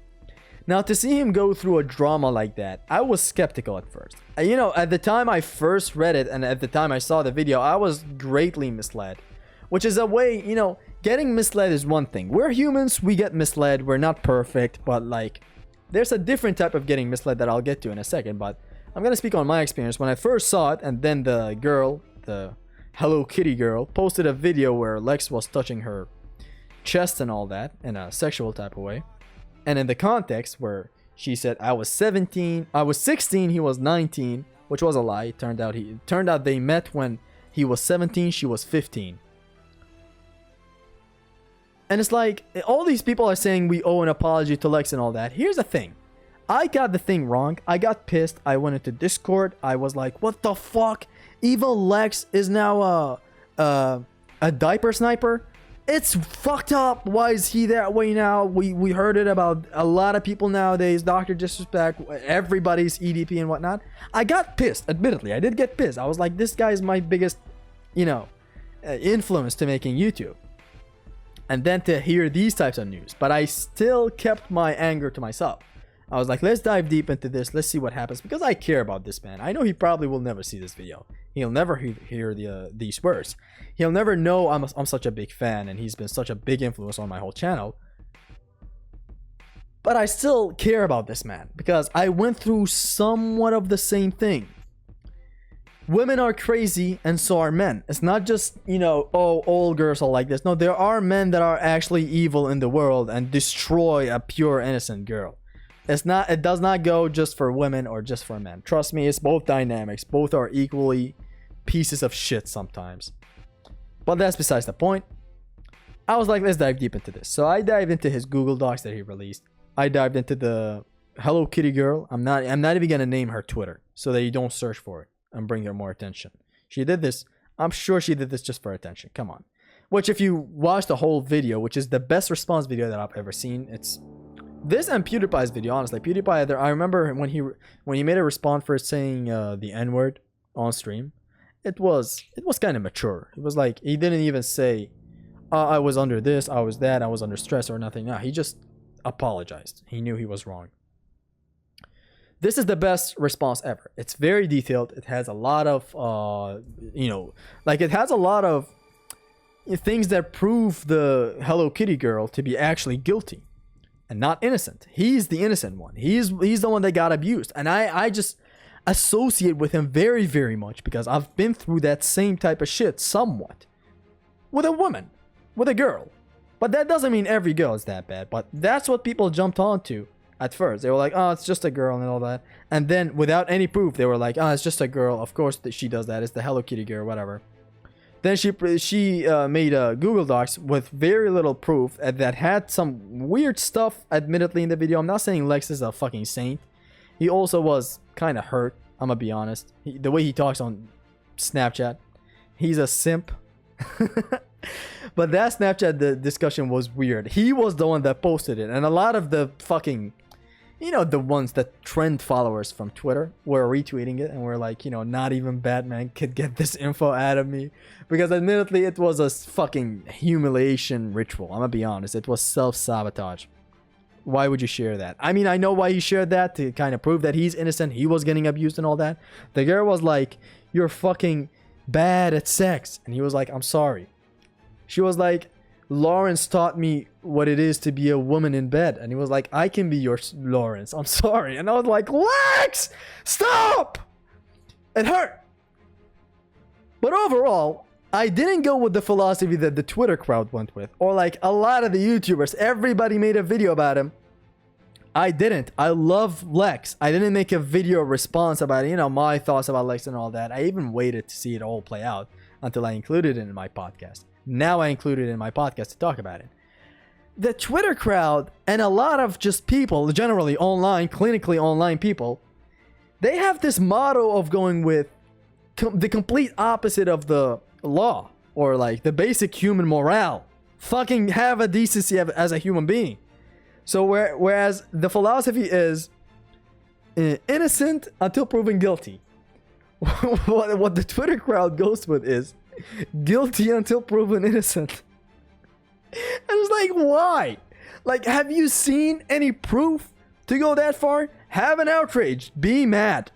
Now, to see him go through a drama like that, I was skeptical at first. You know, at the time I first read it and at the time I saw the video, I was greatly misled. Which is a way, you know, getting misled is one thing. We're humans, we get misled, we're not perfect, but like, there's a different type of getting misled that I'll get to in a second. But I'm gonna speak on my experience. When I first saw it, and then the girl, the Hello Kitty girl, posted a video where Lex was touching her chest and all that in a sexual type of way. And in the context where she said I was 16, he was 19, which was a lie. It turned out they met when he was 17, she was 15. And it's like, all these people are saying we owe an apology to Lex and all that. Here's the thing. I got the thing wrong. I got pissed. I went into Discord. I was like, what the fuck? Evil Lex is now a diaper sniper? It's fucked up. Why is he that way now? We heard it about a lot of people nowadays. Dr. Disrespect, everybody's EDP and whatnot. I got pissed. Admittedly, I did get pissed. I was like, this guy is my biggest, you know, influence to making YouTube. And then to hear these types of news. But I still kept my anger to myself. I was like, let's dive deep into this. Let's see what happens. Because I care about this man. I know he probably will never see this video. He'll never hear these words. He'll never know I'm such a big fan. And he's been such a big influence on my whole channel. But I still care about this man. Because I went through somewhat of the same thing. Women are crazy and so are men. It's not just, you know, oh, all girls are like this. No, there are men that are actually evil in the world and destroy a pure innocent girl. It does not go just for women or just for men. Trust me, it's both dynamics. Both are equally pieces of shit sometimes. But that's besides the point. I was like, let's dive deep into this. So I dived into his Google Docs that he released. I dived into the Hello Kitty girl. I'm not even gonna name her Twitter so that you don't search for it and bring her more attention. She did this. I'm sure she did this just for attention. Come on. Which, if you watch the whole video, which is the best response video that I've ever seen, it's this and PewDiePie's video. Honestly, PewDiePie. I remember when he made a response for saying the N-word on stream. It was kind of mature. It was like he didn't even say, I was under this, I was that, I was under stress or nothing. No, he just apologized. He knew he was wrong. This is the best response ever. It's very detailed. It has a lot of, you know, like it has a lot of things that prove the Hello Kitty girl to be actually guilty and not innocent. He's the innocent one. He's the one that got abused. And I just associate with him very, very much because I've been through that same type of shit somewhat. With a woman. With a girl. But that doesn't mean every girl is that bad. But that's what people jumped onto. At first, they were like, oh, it's just a girl and all that. And then, without any proof, they were like, oh, it's just a girl. Of course she does that. It's the Hello Kitty girl, whatever. Then she made a Google Docs with very little proof that had some weird stuff, admittedly, in the video. I'm not saying Lex is a fucking saint. He also was kind of hurt, I'm gonna be honest. The way he talks on Snapchat, he's a simp. But that Snapchat discussion was weird. He was the one that posted it. And a lot of the fucking... You know, the ones that trend followers from Twitter were retweeting it and were like, you know, not even Batman could get this info out of me. Because admittedly, it was a fucking humiliation ritual. I'm gonna be honest. It was self-sabotage. Why would you share that? I mean, I know why he shared that, to kind of prove that he's innocent. He was getting abused and all that. The girl was like, you're fucking bad at sex. And he was like, I'm sorry. She was like, Lawrence taught me what it is to be a woman in bed. And he was like, I can be your Lawrence. I'm sorry. And I was like, Lex, stop! It hurt. But overall, I didn't go with the philosophy that the Twitter crowd went with. Or like a lot of the YouTubers. Everybody made a video about him. I didn't. I love Lex. I didn't make a video response about, you know, my thoughts about Lex and all that. I even waited to see it all play out until I included it in my podcast. Now I included it in my podcast to talk about it. The Twitter crowd and a lot of just people, generally online, clinically online people, They have this motto of going with the complete opposite of the law, or like the basic human morale. Fucking have a decency as a human being. So whereas the philosophy is innocent until proven guilty, what the Twitter crowd goes with is guilty until proven innocent. And it's like, why? Like, have you seen any proof to go that far? Have an outrage, be mad,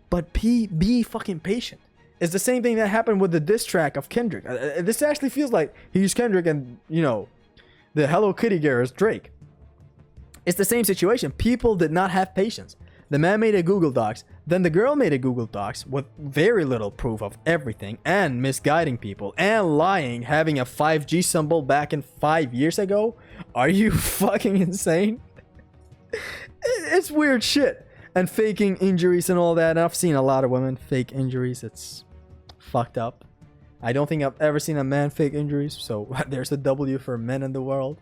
but be fucking patient. It's the same thing that happened with the diss track of Kendrick. This actually feels like he's Kendrick and, you know, the Hello Kitty girl is Drake. It's the same situation. People did not have patience. The man made a Google Docs, then the girl made a Google Docs with very little proof of everything and misguiding people and lying, having a 5G symbol back in 5 years ago. Are you fucking insane? It's weird shit. And faking injuries and all that. And I've seen a lot of women fake injuries. It's fucked up. I don't think I've ever seen a man fake injuries, so there's a W for men in the world.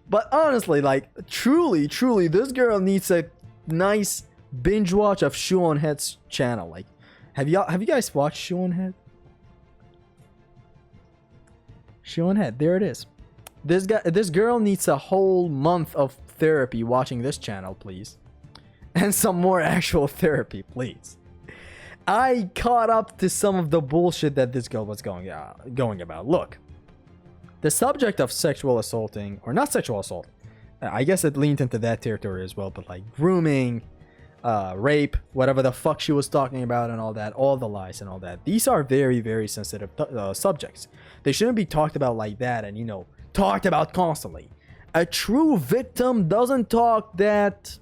But honestly, like, truly, this girl needs a nice binge watch of Shoe on Head's channel. Like, have you guys watched Shoe on Head? Shoe on Head, there it is. This girl needs a whole month of therapy watching this channel, please. And some more actual therapy, please. I caught up to some of the bullshit that this girl was going about. Look, the subject of sexual assaulting, or not sexual assault, I guess it leaned into that territory as well, but like grooming, rape, whatever the fuck she was talking about and all that, all the lies and all that. These are very, very sensitive subjects. They shouldn't be talked about like that and, you know, talked about constantly. A true victim doesn't talk that,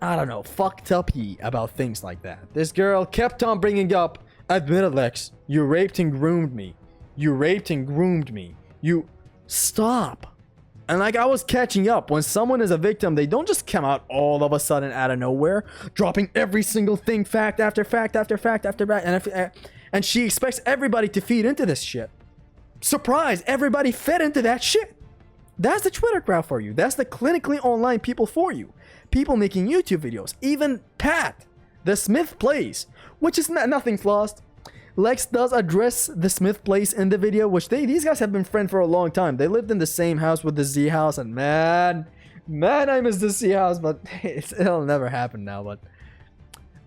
I don't know, fucked up-y about things like that. This girl kept on bringing up, admit it, Lex, you raped and groomed me. You raped and groomed me. You... Stop. And like, I was catching up. When someone is a victim, they don't just come out all of a sudden out of nowhere, dropping every single thing, fact after fact after fact after fact, and she expects everybody to feed into this shit. Surprise, everybody fed into that shit. That's the Twitter crowd for you. That's the clinically online people for you. People making YouTube videos. Even Pat, the Smith Plays, which is nothing lost. Lex does address the Smith Place in the video, which these guys have been friends for a long time. They lived in the same house with the Z House, and man, I miss the Z House, but it'll never happen now. But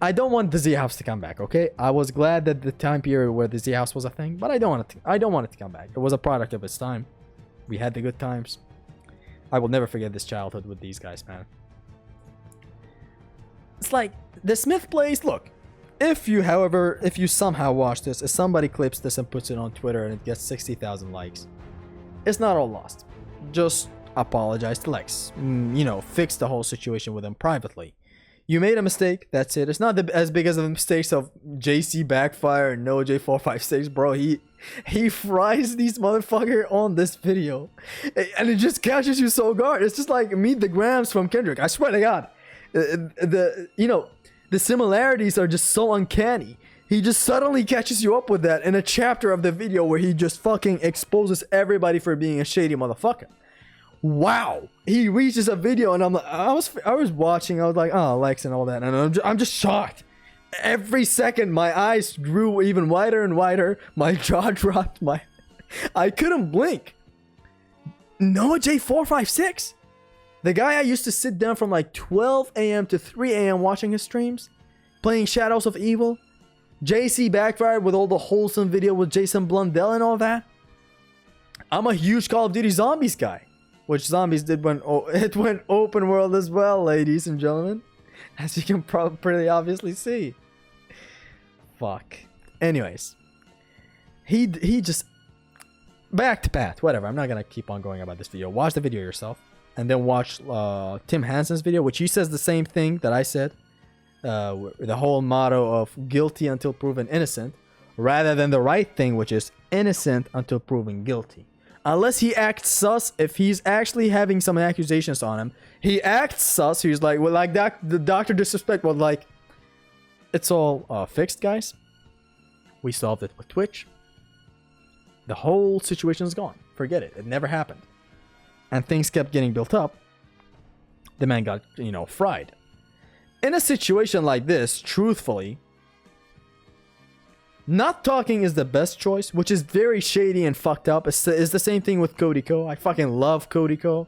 I don't want the Z House to come back, okay? I was glad that the time period where the Z House was a thing, but I don't want it to come back. It was a product of its time. We had the good times. I will never forget this childhood with these guys, man. It's like the Smith Place. Look, if you somehow watch this, if somebody clips this and puts it on Twitter and it gets 60,000 likes, it's not all lost. Just apologize to Lex. You know, fix the whole situation with him privately. You made a mistake. That's it. It's not as big as the mistakes of JC Backfire and NoJ456, bro. He fries these motherfucker on this video, and it just catches you so guard. It's just like Meet the Grams from Kendrick. I swear to God, the similarities are just so uncanny. He just suddenly catches you up with that in a chapter of the video where he just fucking exposes everybody for being a shady motherfucker. Wow. He reaches a video and I was watching. I was like, oh, Lex and all that, and I'm just shocked. Every second my eyes grew even wider and wider. My jaw dropped. I couldn't blink. Noah J456, the guy I used to sit down from like 12 a.m. to 3 a.m. watching his streams, playing Shadows of Evil. JC Backfired with all the wholesome video with Jason Blundell and all that. I'm a huge Call of Duty Zombies guy, which Zombies did when it went open world as well, ladies and gentlemen, as you can pretty obviously see. Fuck. Anyways, he just back to Pat. Whatever. I'm not gonna keep on going about this video. Watch the video yourself, and then watch Tim Hansen's video, which he says the same thing that I said. The whole motto of guilty until proven innocent, rather than the right thing, which is innocent until proven guilty. Unless he acts sus, if he's actually having some accusations on him, he acts sus. He's like, well, like that, the Dr. Disrespect was like, it's all fixed, guys. We solved it with Twitch. The whole situation is gone. Forget it. It never happened. And things kept getting built up. The man got, fried. in a situation like this, truthfully, not talking is the best choice, which is very shady and fucked up. It's the same thing with Cody Ko. I fucking love Cody Ko.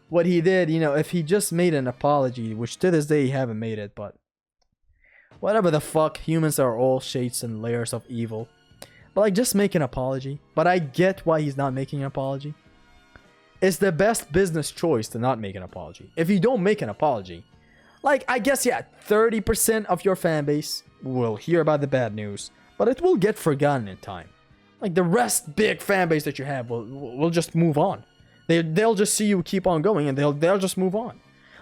What he did, you know, if he just made an apology, which to this day he haven't made it, but whatever the fuck, humans are all shades and layers of evil. But like, just make an apology. But I get why he's not making an apology. It's the best business choice to not make an apology. If you don't make an apology, like, I guess, yeah, 30% of your fan base will hear about the bad news, but it will get forgotten in time. Like, the rest big fan base that you have will just move on. They'll just see you keep on going, and they'll just move on.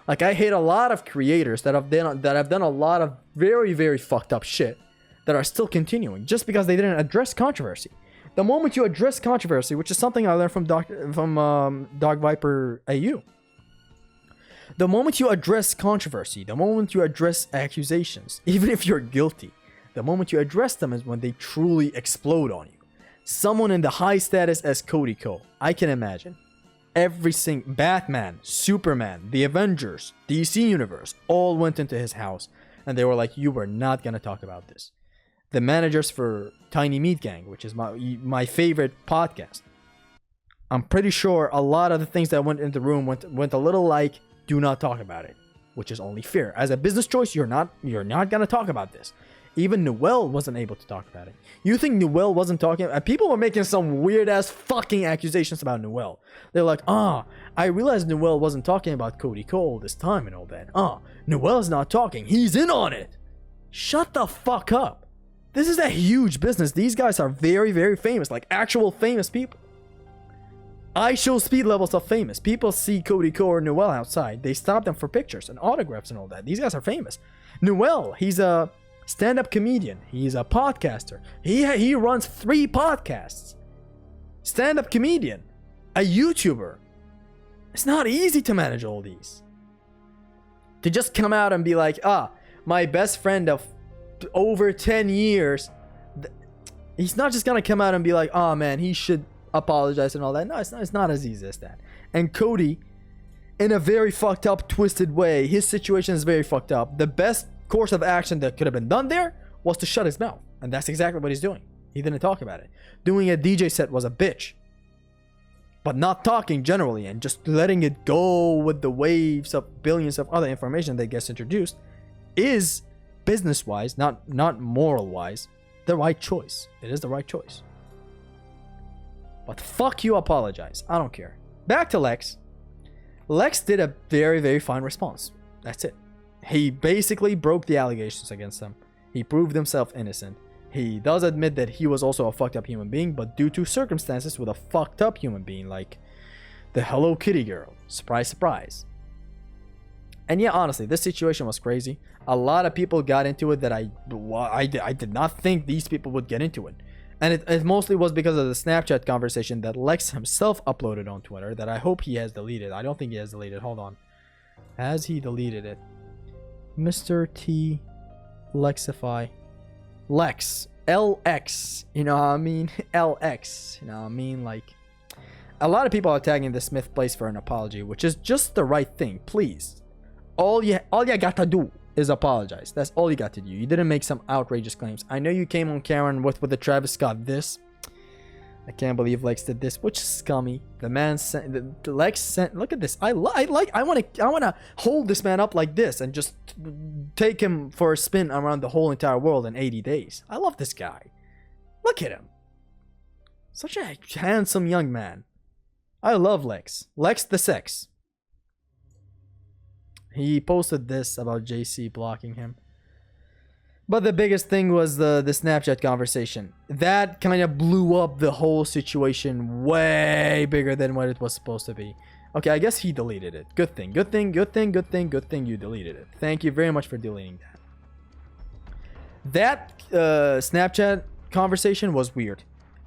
Like, I hate a lot of creators that have done a lot of very, very fucked up shit that are still continuing just because they didn't address controversy. The moment you address controversy, which is something I learned from Dog Viper AU. The moment you address controversy, the moment you address accusations, even if you're guilty, the moment you address them is when they truly explode on you. Someone in the high status as Cody Ko, I can imagine. Every single Batman, Superman, the Avengers, DC Universe, all went into his house and they were like, you were not gonna talk about this. The managers for Tiny Meat Gang, which is my favorite podcast, I'm pretty sure a lot of the things that went into the room went a little like, do not talk about it, which is only fair. As a business choice, you're not gonna talk about this. Even Noel wasn't able to talk about it. You think Noel wasn't talking? People were making some weird ass fucking accusations about Noel. They're like, I realized Noel wasn't talking about Cody Ko all this time and all that. Noel's not talking. He's in on it. Shut the fuck up. This is a huge business. These guys are very, very famous, like actual famous people. I show speed levels of famous. People see Cody Ko or Noel outside. They stop them for pictures and autographs and all that. These guys are famous. Noel, he's a stand-up comedian. He's a podcaster. He runs 3 podcasts. Stand-up comedian. A YouTuber. It's not easy to manage all these. To just come out and be like, my best friend of over 10 years. He's not just gonna come out and be like, man, he should apologize and all that. No, it's not as easy as that. And Cody, in a very fucked up, twisted way, his situation is very fucked up. The best course of action that could have been done there was to shut his mouth, and that's exactly what he's doing. He didn't talk about it. Doing a DJ set was a bitch, but not talking generally and just letting it go with the waves of billions of other information that gets introduced is business-wise, not moral-wise, the right choice. It is the right choice. But fuck you, apologize. I don't care. Back to Lex. Lex did a very, very fine response. That's it. He basically broke the allegations against him. He proved himself innocent. He does admit that he was also a fucked up human being, but due to circumstances with a fucked up human being, like the Hello Kitty girl. Surprise, surprise. And yeah, honestly, this situation was crazy. A lot of people got into it that I did not think these people would get into it. And it mostly was because of the Snapchat conversation that Lex himself uploaded on Twitter that I hope he has deleted. I don't think he has deleted. Hold on. Has he deleted it? MrTLexify. Lex. LX. You know what I mean? LX. You know what I mean? Like, a lot of people are tagging the Smith place for an apology, which is just the right thing. Please. All you got to do is apologize. That's all you got to do. You didn't make some outrageous claims. I know you came on camera and with the Travis Scott this. I can't believe Lex did this, which is scummy. The man sent the Lex sent. Look at this. I want to hold this man up like this and just take him for a spin around the whole entire world in 80 days. I love this guy. Look at him. Such a handsome young man. I love Lex. Lex the sex. He posted this about JC blocking him. But the biggest thing was the Snapchat conversation. That kind of blew up the whole situation way bigger than what it was supposed to be. Okay, I guess he deleted it. Good thing you deleted it. Thank you very much for deleting that. That Snapchat conversation was weird.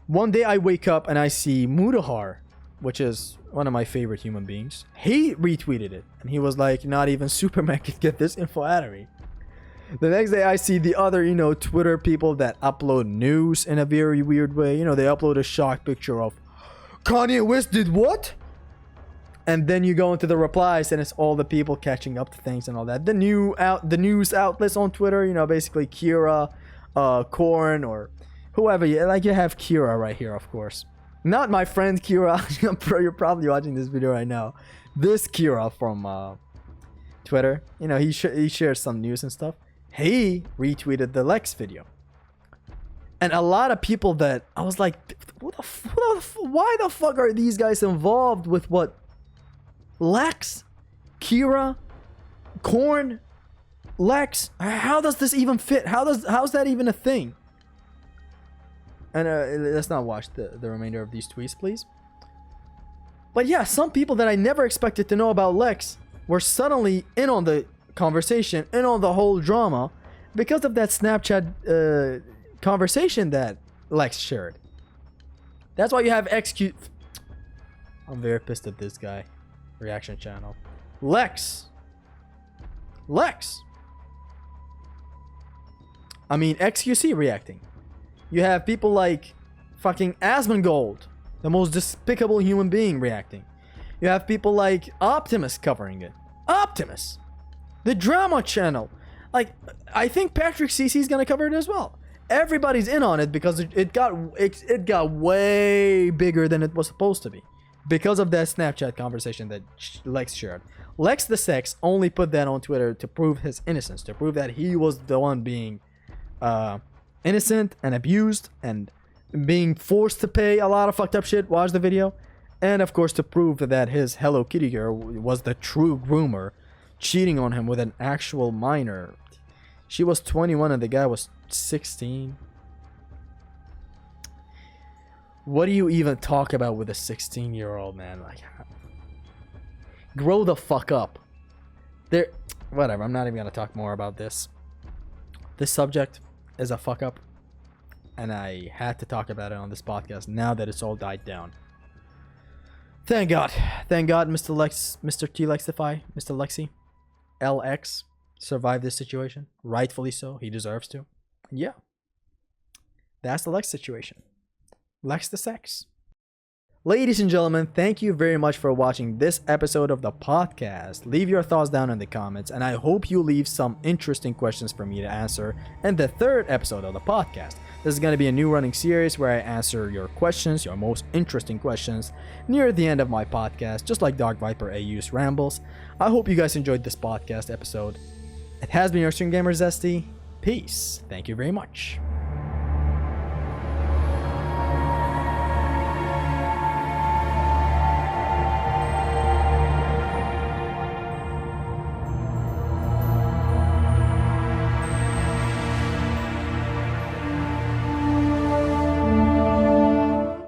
One day I wake up and I see Mudahar, which is one of my favorite human beings. He retweeted it. And he was like, not even Superman could get this info out of me. The next day I see the other, Twitter people that upload news in a very weird way. They upload a shock picture of Kanye West did what? And then you go into the replies, and it's all the people catching up to things and all that. The news outlets on Twitter, you know, basically Kira, Korn, or whoever. You have Kira right here, of course. Not my friend Kira. You're probably watching this video right now. This Kira from Twitter. You know, he shares some news and stuff. He retweeted the Lex video. And a lot of people that I was like, why the fuck are these guys involved with what? Lex? Kira? Korn? Lex? How does this even fit? How's that even a thing? And let's not watch the remainder of these tweets, please. But yeah, some people that I never expected to know about Lex were suddenly in on the conversation, in on the whole drama, because of that Snapchat conversation that Lex shared. That's why you have XQ. I'm very pissed at this guy. Reaction channel. Lex. I mean, XQC reacting. You have people like fucking Asmongold, the most despicable human being, reacting. You have people like Optimus covering it. Optimus, the drama channel. Like, I think Patrick CC is gonna cover it as well. Everybody's in on it because it got way bigger than it was supposed to be, because of that Snapchat conversation that Lex shared. Lex the Sex only put that on Twitter to prove his innocence, to prove that he was the one being innocent and abused and being forced to pay a lot of fucked up shit. Watch the video. And of course to prove that his Hello Kitty girl was the true groomer, cheating on him with an actual minor. She was 21 and the guy was 16. What do you even talk about with a 16-year-old, man? Like, grow the fuck up. Whatever, I'm not even gonna talk more about this. This subject is a fuck up, and I had to talk about it on this podcast now that it's all died down. Thank God, MrTLexify, Mr. Lexi, LX survived this situation. Rightfully so, he deserves to. Yeah, that's the Lex situation. Lex the Sex. Ladies and gentlemen, thank you very much for watching this episode of the podcast. Leave your thoughts down in the comments, and I hope you leave some interesting questions for me to answer in the third episode of the podcast. This is going to be a new running series where I answer your questions, your most interesting questions, near the end of my podcast, just like Dark Viper AU's rambles. I hope you guys enjoyed this podcast episode. It has been your Stream Gamer Zesty. Peace. Thank you very much.